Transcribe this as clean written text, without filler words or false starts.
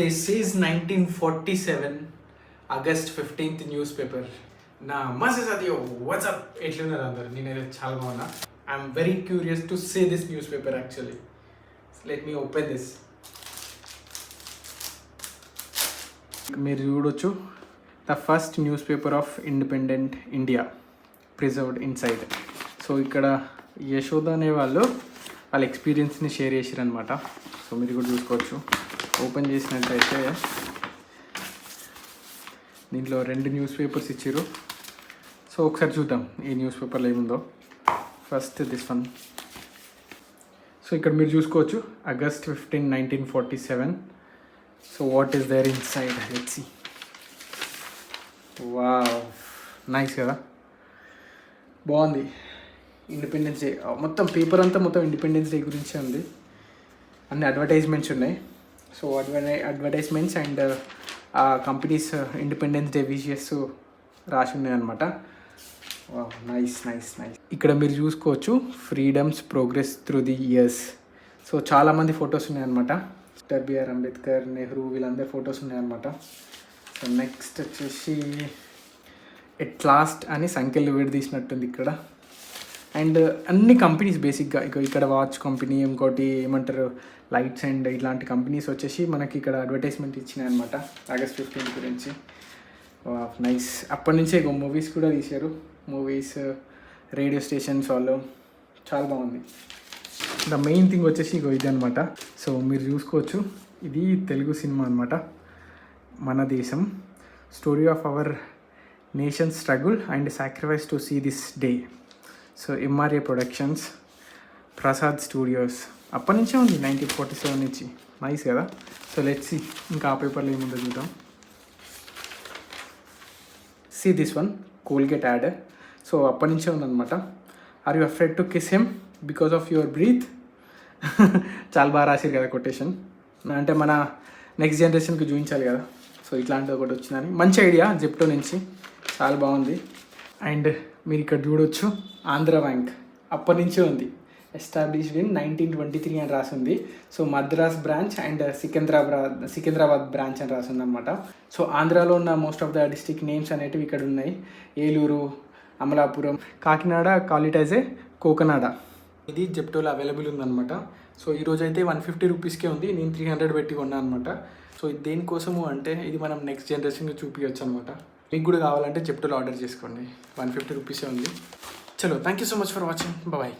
This is 1947 August 15th newspaper. Namaste Sadio, what's up? ఎట్లున్నారు అందరు? నేనైతే చాలా బాగున్నా. I'm very curious to see this newspaper actually. So let me open this. మీరు చూడొచ్చు, the first news paper of independent India preserved inside. So ఇక్కడ యశోద అనే వాళ్ళ ఎక్స్పీరియన్స్ని షేర్ చేశారనమాట. సో మీరు కూడా చూసుకోవచ్చు. ఓపెన్ చేసినట్టయితే దీంట్లో 2 న్యూస్ పేపర్స్ ఇచ్చారు. సో ఒకసారి చూద్దాం ఈ న్యూస్ పేపర్లో ఏముందో. First this one. సో ఇక్కడ మీరు చూసుకోవచ్చు, August 15, 1947. So what is there inside? Let's see. Wow, nice కదా, బాగుంది. ఇండిపెండెన్స్ డే మొత్తం పేపర్ అంతా మొత్తం ఇండిపెండెన్స్ డే గురించే ఉంది. అన్ని అడ్వర్టైజ్మెంట్స్ ఉన్నాయి. So advertisements and companies independence day wishes రాసి ఉన్నాయి అనమాట. Nice nice nice. ఇక్కడ మీరు చూసుకోవచ్చు, freedoms progress through the years. So చాలామంది ఫొటోస్ ఉన్నాయన్నమాట. డాక్టర్ బిఆర్ అంబేద్కర్, నెహ్రూ, వీళ్ళందరి ఫొటోస్ ఉన్నాయన్నమాట. సో నెక్స్ట్ వచ్చేసి ఎట్ లాస్ట్ అని సంఖ్యలు విడదీసినట్టుంది ఇక్కడ. అండ్ అన్ని కంపెనీస్ బేసిక్గా ఇక్కడ వాచ్ కంపెనీ, ఇంకోటి ఏమంటారు లైట్స్ అండ్ ఇలాంటి కంపెనీస్ వచ్చేసి మనకి ఇక్కడ అడ్వర్టైజ్మెంట్ ఇచ్చినాయి అనమాట August 15 గురించి. నైస్. అప్పటి నుంచే మూవీస్ కూడా తీశారు. మూవీస్, రేడియో స్టేషన్స్ వాళ్ళు, చాలా బాగుంది. ద మెయిన్ థింగ్ వచ్చేసి ఇది అనమాట. సో మీరు చూసుకోవచ్చు, ఇది తెలుగు సినిమా అనమాట. మన దేశం, story of our nation struggle and sacrifice to see this day. So MRA productions, Prasad studios. అప్పటి నుంచే ఉంది 1947 నుంచి. నైస్ కదా. సో లెట్స్ సీ ఇంకా ఆ పేపర్లో ఏముందో చూద్దాం. See this one, Colgate ad. So అప్పటి నుంచే ఉందన్నమాట. Are you afraid to kiss him because of your breath? చాలా బాగా రాశారు కదా కొటేషన్. అంటే మన నెక్స్ట్ జనరేషన్కి చూపించాలి కదా. సో ఇట్లాంటిది ఒకటి వచ్చిందని, మంచి ఐడియా జెప్టో నుంచి, చాలా బాగుంది. అండ్ మీరు ఇక్కడ చూడవచ్చు, ఆంధ్ర బ్యాంక్ అప్పటి నుంచే ఉంది. ఎస్టాబ్లిష్డ్ ఇన్ 1923 అని రాసింది. So Madras branch and Secunderabad branch అని రాసింది అనమాట. సో ఆంధ్రాలో ఉన్న most of the district names అనేటివి ఇక్కడ ఉన్నాయి. ఏలూరు, అమలాపురం, కాకినాడ, కాలిటాజే, కోకనాడ. ఇది జెప్టోలో అవైలబుల్ ఉందన్నమాట. సో ఈరోజు అయితే 150 రూపీస్కే ఉంది. నేను 300 పెట్టి కొన్నాను అనమాట. సో ఇది దేనికోసము అంటే, ఇది మనం నెక్స్ట్ జనరేషన్కి చూపించవచ్చు అనమాట. మీకు కూడా కావాలంటే జెప్టోలో ఆర్డర్ చేసుకోండి. 150 రూపీసే ఉంది. చలో, thank you so much for watching. Bye.